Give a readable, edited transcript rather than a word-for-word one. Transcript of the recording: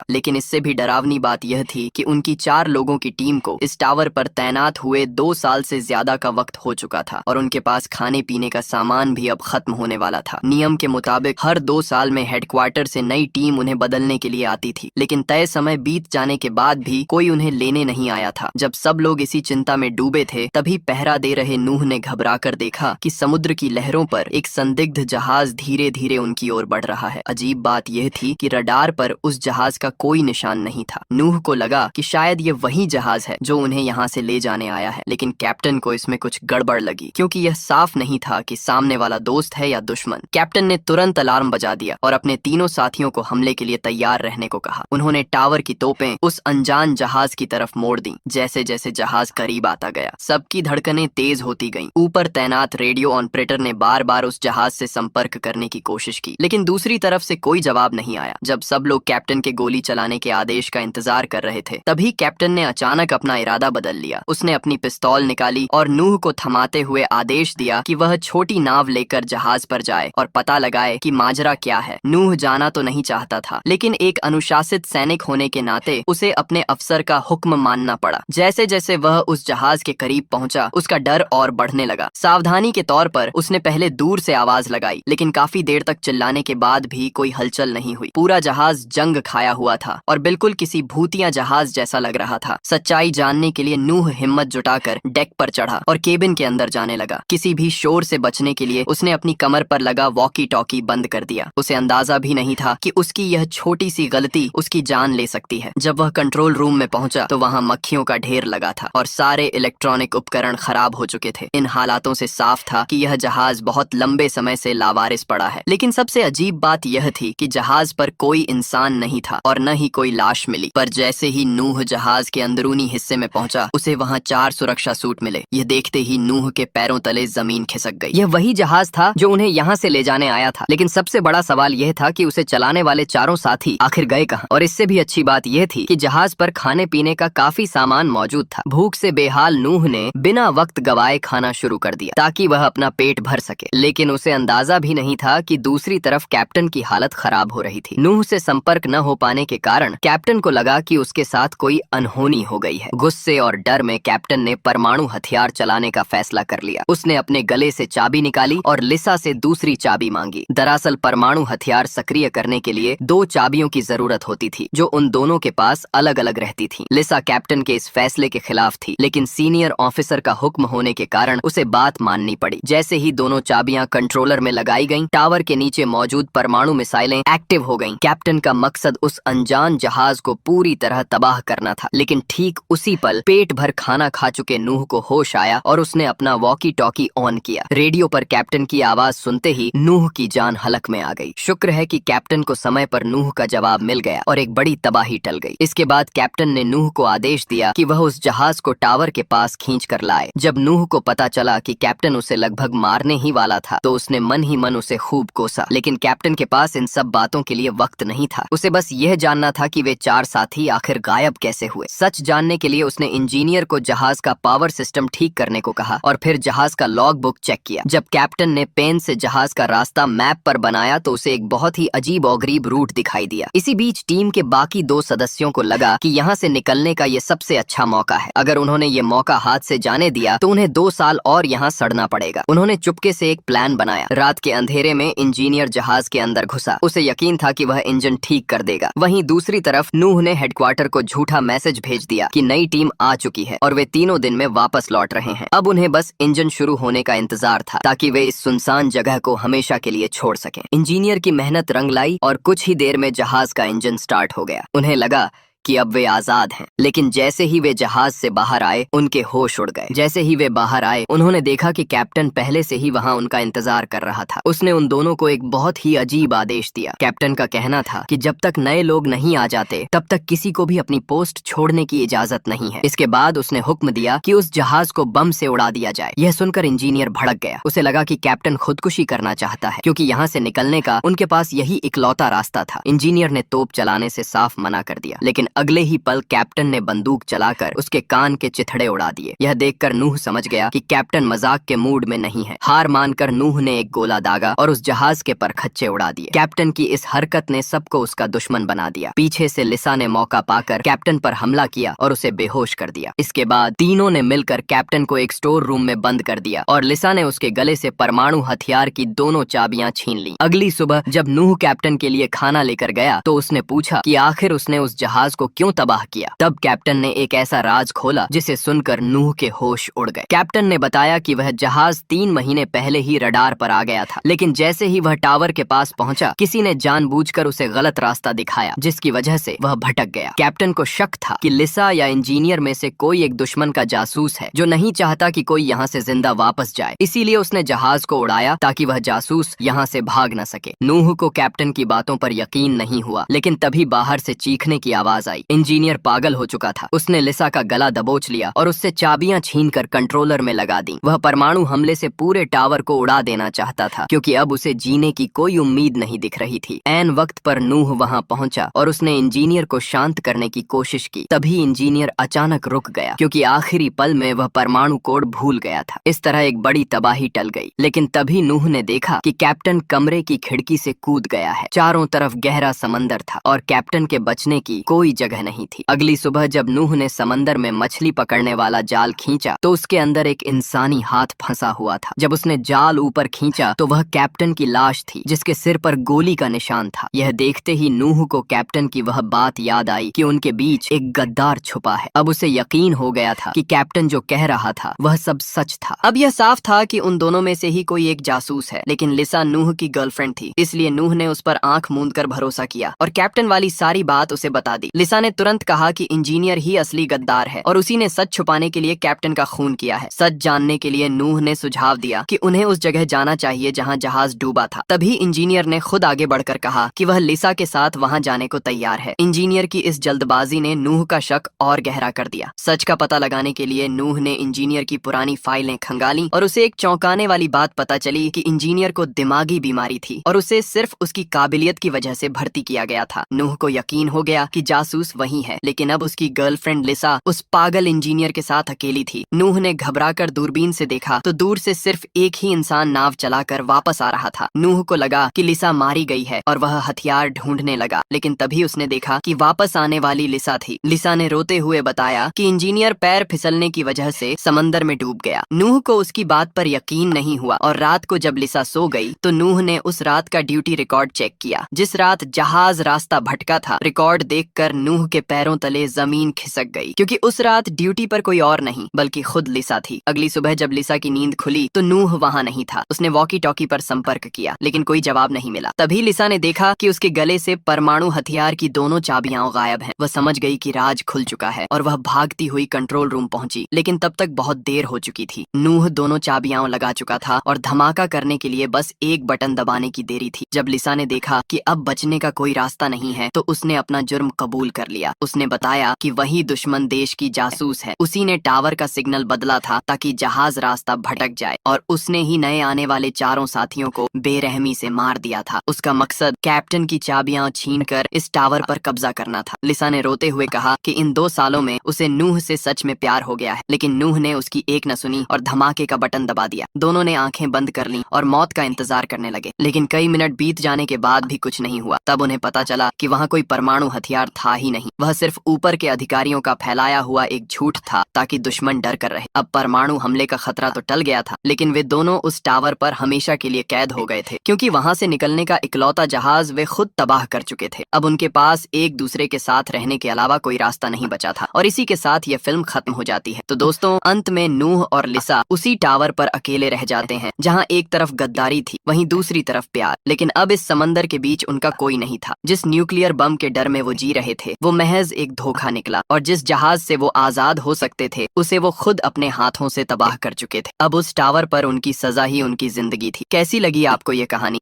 लेकिन इससे भी डरावनी बात यह थी कि उनकी 4 लोगों की टीम को इस टावर पर तैनात हुए 2 साल से ज्यादा का वक्त हो चुका था और उनके पास खाने पीने का सामान भी अब खत्म होने वाला था। नियम के मुताबिक हर 2 साल में हेडक्वार्टर से नई टीम उन्हें बदलने के लिए आती थी, लेकिन तय समय बीत जाने के बाद भी कोई उन्हें लेने नहीं आया था। जब सब लोग इसी चिंता में डूबे थे, तभी पहरा दे रहे नूह ने घबराकर देखा कि समुद्र की लहरों पर एक संदिग्ध जहाज धीरे धीरे उनकी ओर बढ़ रहा है। अजीब बात यह थी कि रडार पर उस जहाज का कोई निशान नहीं था। नूह को लगा कि शायद ये वही जहाज है जो उन्हें यहाँ से ले जाने आया है, लेकिन कैप्टन को इसमें कुछ गड़बड़ लगी, क्योंकि यह साफ नहीं था कि सामने वाला दोस्त है या दुश्मन। कैप्टन ने तुरंत अलार्म बजा दिया और अपने तीनों साथियों को हमले के लिए तैयार रहने को कहा। उन्होंने टावर की तोपें उस अनजान जहाज की तरफ मोड़ दी। जैसे जैसे जहाज करीब आता गया, सबकी धड़कनें तेज होती गईं। ऊपर तैनात रेडियो ऑपरेटर ने बार बार उस जहाज से संपर्क करने की कोशिश की, लेकिन दूसरी तरफ से कोई जवाब नहीं आया। जब सब लोग कैप्टन के गोली चलाने के आदेश का इंतजार कर रहे थे, तभी कैप्टन ने अचानक अपना इरादा बदल लिया। उसने अपनी पिस्तौल निकाली और नूह को थमाते हुए आदेश दिया कि वह छोटी नाव लेकर जहाज पर जाए और पता लगाए कि माजरा क्या है। नूह जाना तो नहीं चाहता था, लेकिन एक अनुशासित सैनिक होने के नाते उसे अपने अफसर का हुक्म मानना पड़ा। जैसे जैसे वह उस जहाज के करीब पहुंचा, उसका डर और बढ़ने लगा। सावधानी के तौर पर उसने पहले दूर से आवाज लगाई, लेकिन काफी देर तक चिल्लाने के बाद भी कोई हलचल नहीं हुई। पूरा जहाज जंग खाया हुआ था और बिल्कुल किसी भूतिया जहाज जैसा लग रहा था। सच्चाई जानने के लिए नूह हिम्मत जुटाकर डेक पर चढ़ा और केबिन के अंदर जाने लगा। किसी भी शोर से बचने के लिए उसने अपनी कमर पर लगा वॉकी टॉकी बंद कर दिया। उसे अंदाजा भी नहीं था कि उसकी यह छोटी सी गलती उसकी जान ले सकती है। जब वह कंट्रोल रूम में पहुंचा तो वहां मक्खियों का ढेर लगा था और सारे इलेक्ट्रॉनिक उपकरण खराब हो चुके थे। इन हालातों से साफ था कि यह जहाज बहुत लंबे समय से लावारिस पड़ा है। लेकिन सबसे अजीब बात यह थी कि जहाज पर कोई इंसान नहीं था और न ही कोई लाश मिली। पर जैसे ही नूह जहाज के अंदरूनी हिस्से में पहुंचा, उसे वहां 4 सुरक्षा सूट मिले। यह देखते ही नूह के पैरों तले जमीन खिसक गई। यह वही जहाज था जो उन्हें यहाँ से ले जाने आया था, लेकिन सबसे बड़ा सवाल यह था कि उसे चलाने वाले चारों साथी आखिर गए कहाँ। और इससे भी अच्छी बात यह थी कि जहाज पर खाने पीने का काफी सामान मौजूद था। भूख से बेहाल नूह ने बिना वक्त गवाए खाना शुरू कर दिया ताकि वह अपना पेट भर सके, लेकिन उसे अंदाजा भी नहीं था कि दूसरी तरफ कैप्टन की हालत खराब हो रही थी। नूह से संपर्क न हो पाने के कारण कैप्टन को लगा कि उसके साथ कोई अनहोनी हो गई है। गुस्से और डर में कैप्टन ने परमाणु हथियार चलाने का फैसला कर लिया। उसने अपने गले से चाबी निकाली और लिसा से दूसरी चाबी मांगी। दरअसल परमाणु हथियार सक्रिय करने के लिए 2 चाबियों की जरूरत होती थी, जो उन दोनों के पास अलग अलग रहती थी। लिसा कैप्टन के इस फैसले के खिलाफ थी, लेकिन सीनियर ऑफिसर का हुक्म होने के कारण उसे बात माननी पड़ी। जैसे ही दोनों चाबियां कंट्रोलर में लगाई गईं, टावर के नीचे मौजूद परमाणु मिसाइलें एक्टिव हो गईं। कैप्टन का मकसद उस अनजान जहाज को पूरी तरह तबाह करना था, लेकिन ठीक उसी पल पेट भर खाना खा चुके नूह को होश आया और उसने अपना वॉकी टॉकी ऑन किया। रेडियो पर कैप्टन की आवाज सुनते ही नूह की जान हलक में आ गई। शुक्र है कि कैप्टन को समय पर नूह का जवाब मिल गया और एक बड़ी तबाही टल गई। इसके बाद कैप्टन ने नूह को आदेश दिया कि वह उस जहाज को टावर के पास खींच कर लाए। जब नूह को पता चला कि कैप्टन उसे लगभग मारने ही वाला था, तो उसने मन ही मन उसे खूब कोसा। लेकिन कैप्टन के पास इन सब बातों के लिए वक्त नहीं था। उसे बस यह जानना था कि वे 4 साथी आखिर गायब कैसे हुए। सच जानने के लिए उसने इंजीनियर को जहाज का पावर सिस्टम ठीक करने को कहा और फिर जहाज का लॉग बुक चेक किया। जब कैप्टन ने पेन से जहाज का रास्ता मैप पर बनाया तो उसे एक बहुत ही अजीब और गरीब रूट दिखाई दिया। इसी बीच टीम के बाकी 2 सदस्यों को लगा कि यहाँ से निकलने का ये सबसे अच्छा मौका है। अगर उन्होंने ये मौका हाथ से जाने दिया तो उन्हें 2 साल और यहाँ सड़ना पड़ेगा। उन्होंने चुपके से एक प्लान बनाया। रात के अंधेरे में इंजीनियर जहाज के अंदर घुसा। उसे यकीन था कि वह इंजन ठीक कर देगा। वहीं दूसरी तरफ नूह ने हेडक्वार्टर को झूठा मैसेज भेज दिया कि नई टीम आ चुकी है और वे 3 दिन में वापस लौट रहे हैं। अब उन्हें बस इंजन शुरू होने का इंतजार था ताकि वे इस सुनसान जगह को हमेशा के लिए छोड़ सकें। इंजीनियर की मेहनत रंग लाई और कुछ ही देर में जहाज का इंजन स्टार्ट हो गया। उन्हें लगा कि अब वे आजाद हैं। लेकिन जैसे ही वे जहाज से बाहर आए, उनके होश उड़ गए। जैसे ही वे बाहर आए, उन्होंने देखा कि कैप्टन पहले से ही वहां उनका इंतजार कर रहा था। उसने उन दोनों को एक बहुत ही अजीब आदेश दिया। कैप्टन का कहना था कि जब तक नए लोग नहीं आ जाते, तब तक किसी को भी अपनी पोस्ट छोड़ने की इजाजत नहीं है। इसके बाद उसने हुक्म दिया कि उस जहाज को बम से उड़ा दिया जाए। यह सुनकर इंजीनियर भड़क गया। उसे लगा कि कैप्टन खुदकुशी करना चाहता है, क्योंकि यहाँ से निकलने का उनके पास यही इकलौता रास्ता था। इंजीनियर ने तोप चलाने से साफ मना कर दिया, लेकिन अगले ही पल कैप्टन ने बंदूक चलाकर उसके कान के चिथड़े उड़ा दिए। यह देखकर नूह समझ गया कि कैप्टन मजाक के मूड में नहीं है। हार मानकर नूह ने एक गोला दागा और उस जहाज के परखच्चे उड़ा दिए। कैप्टन की इस हरकत ने सबको उसका दुश्मन बना दिया। पीछे से लिसा ने मौका पाकर कैप्टन पर हमला किया और उसे बेहोश कर दिया। इसके बाद तीनों ने मिलकर कैप्टन को एक स्टोर रूम में बंद कर दिया और लिसा ने उसके गले से परमाणु हथियार की दोनों चाबियां छीन ली। अगली सुबह जब नूह कैप्टन के लिए खाना लेकर गया तो उसने पूछा कि आखिर उसने उस जहाज को क्यों तबाह किया। तब कैप्टन ने एक ऐसा राज खोला जिसे सुनकर नूह के होश उड़ गए। कैप्टन ने बताया कि वह जहाज 3 महीने पहले ही रडार पर आ गया था, लेकिन जैसे ही वह टावर के पास पहुंचा किसी ने जानबूझकर उसे गलत रास्ता दिखाया, जिसकी वजह से वह भटक गया। कैप्टन को शक था कि लिसा या इंजीनियर में से कोई एक दुश्मन का जासूस है जो नहीं चाहता कि कोई यहाँ से जिंदा वापस जाए। इसीलिए उसने जहाज को उड़ाया ताकि वह जासूस यहाँ से भाग न सके। नूह को कैप्टन की बातों पर यकीन नहीं हुआ, लेकिन तभी बाहर से चीखने की आवाज आई। इंजीनियर पागल हो चुका था। उसने लिसा का गला दबोच लिया और उससे चाबियां छीनकर कंट्रोलर में लगा दी। वह परमाणु हमले से पूरे टावर को उड़ा देना चाहता था, क्योंकि अब उसे जीने की कोई उम्मीद नहीं दिख रही थी। ऐन वक्त पर नूह वहां पहुंचा और उसने इंजीनियर को शांत करने की कोशिश की। तभी इंजीनियर अचानक रुक गया, क्योंकि आखिरी पल में वह परमाणु कोड भूल गया था। इस तरह एक बड़ी तबाही टल गई। लेकिन तभी नूह ने देखा कि कैप्टन कमरे की खिड़की से कूद गया है। चारों तरफ गहरा समंदर था और कैप्टन के बचने की कोई जगह नहीं थी। अगली सुबह जब नूह ने समंदर में मछली पकड़ने वाला जाल खींचा तो उसके अंदर एक इंसानी हाथ फंसा हुआ था। जब उसने जाल ऊपर खींचा तो वह कैप्टन की लाश थी, जिसके सिर पर गोली का निशान था। यह देखते ही नूह को कैप्टन की वह बात याद आई कि उनके बीच एक गद्दार छुपा है। अब उसे यकीन हो गया था कि कैप्टन जो कह रहा था वह सब सच था। अब यह साफ था कि उन दोनों में से ही कोई एक जासूस है, लेकिन लिसा नूह की गर्लफ्रेंड थी, इसलिए नूह ने उस पर आंख मूंद कर भरोसा किया और कैप्टन वाली सारी बात उसे बता दी। लिसा ने तुरंत कहा कि इंजीनियर ही असली गद्दार है और उसी ने सच छुपाने के लिए कैप्टन का खून किया है। सच जानने के लिए नूह ने सुझाव दिया कि उन्हें उस जगह जाना चाहिए जहां जहाज डूबा था। तभी इंजीनियर ने खुद आगे बढ़कर कहा कि वह लिसा के साथ वहां जाने को तैयार है। इंजीनियर की इस जल्दबाजी ने नूह का शक और गहरा कर दिया। सच का पता लगाने के लिए नूह ने इंजीनियर की पुरानी फाइलें खंगाली और उसे एक चौंकाने वाली बात पता चली कि इंजीनियर को दिमागी बीमारी थी और उसे सिर्फ उसकी काबिलियत की वजह से भर्ती किया गया था। नूह को यकीन हो गया कि जासूस वही है, लेकिन अब उसकी गर्लफ्रेंड लिसा उस पागल इंजीनियर के साथ अकेली थी। नूह ने घबराकर दूरबीन से देखा तो दूर से सिर्फ एक ही इंसान नाव चलाकर वापस आ रहा था। नूह को लगा कि लिसा मारी गई है और वह हथियार ढूंढने लगा, लेकिन तभी उसने देखा कि वापस आने वाली लिसा थी। लिसा ने रोते हुए बताया कि इंजीनियर पैर फिसलने की वजह से समंदर में डूब गया। नूह को उसकी बात पर यकीन नहीं हुआ और रात को जब लिसा सो गई तो नूह ने उस रात का ड्यूटी रिकॉर्ड चेक किया। जिस रात जहाज रास्ता भटका था, रिकॉर्ड देखकर नूह के पैरों तले जमीन खिसक गई, क्योंकि उस रात ड्यूटी पर कोई और नहीं बल्कि खुद लिसा थी। अगली सुबह जब लिसा की नींद खुली तो नूह वहां नहीं था। उसने वॉकी टॉकी पर संपर्क किया, लेकिन कोई जवाब नहीं मिला। तभी लिसा ने देखा कि उसके गले से परमाणु हथियार की दोनों चाबियां गायब हैं। वह समझ गई कि राज खुल चुका है और वह भागती हुई कंट्रोल रूम पहुंची, लेकिन तब तक बहुत देर हो चुकी थी। नूह दोनों चाबियां लगा चुका था और धमाका करने के लिए बस एक बटन दबाने की देरी थी। जब लिसा ने देखा कि अब बचने का कोई रास्ता नहीं है तो उसने अपना जुर्म कबूल कर लिया। उसने बताया कि वही दुश्मन देश की जासूस है। उसी ने टावर का सिग्नल बदला था ताकि जहाज रास्ता भटक जाए और उसने ही नए आने वाले चारों साथियों को बेरहमी से मार दिया था। उसका मकसद कैप्टन की चाबियां छीनकर इस टावर पर कब्जा करना था। लिसा ने रोते हुए कहा कि इन 2 सालों में उसे नूह से सच में प्यार हो गया है, लेकिन नूह ने उसकी एक न सुनी और धमाके का बटन दबा दिया। दोनों ने आंखें बंद कर लीं और मौत का इंतजार करने लगे, लेकिन कई मिनट बीत जाने के बाद भी कुछ नहीं हुआ। तब उन्हें पता चला कि वहाँ कोई परमाणु हथियार था ही नहीं। वह सिर्फ ऊपर के अधिकारियों का फैलाया हुआ एक झूठ था ताकि दुश्मन डर कर रहे। अब परमाणु हमले का खतरा तो टल गया था, लेकिन वे दोनों उस टावर पर हमेशा के लिए कैद हो गए थे, क्योंकि वहाँ से निकलने का इकलौता जहाज वे खुद तबाह कर चुके थे। अब उनके पास एक दूसरे के साथ रहने के अलावा कोई रास्ता नहीं बचा था और इसी के साथ ये फिल्म खत्म हो जाती है। तो दोस्तों, अंत में नूह और लिसा उसी टावर पर अकेले रह जाते हैं जहाँ एक तरफ गद्दारी थी, वहीं दूसरी तरफ प्यार। लेकिन अब इस समंदर के बीच उनका कोई नहीं था। जिस न्यूक्लियर बम के डर में वो जी रहे थे वो महज एक धोखा निकला, और जिस जहाज से वो आजाद हो सकते थे उसे वो खुद अपने हाथों से तबाह कर चुके थे। अब उस टावर पर उनकी सजा ही उनकी जिंदगी थी। कैसी लगी आपको ये कहानी?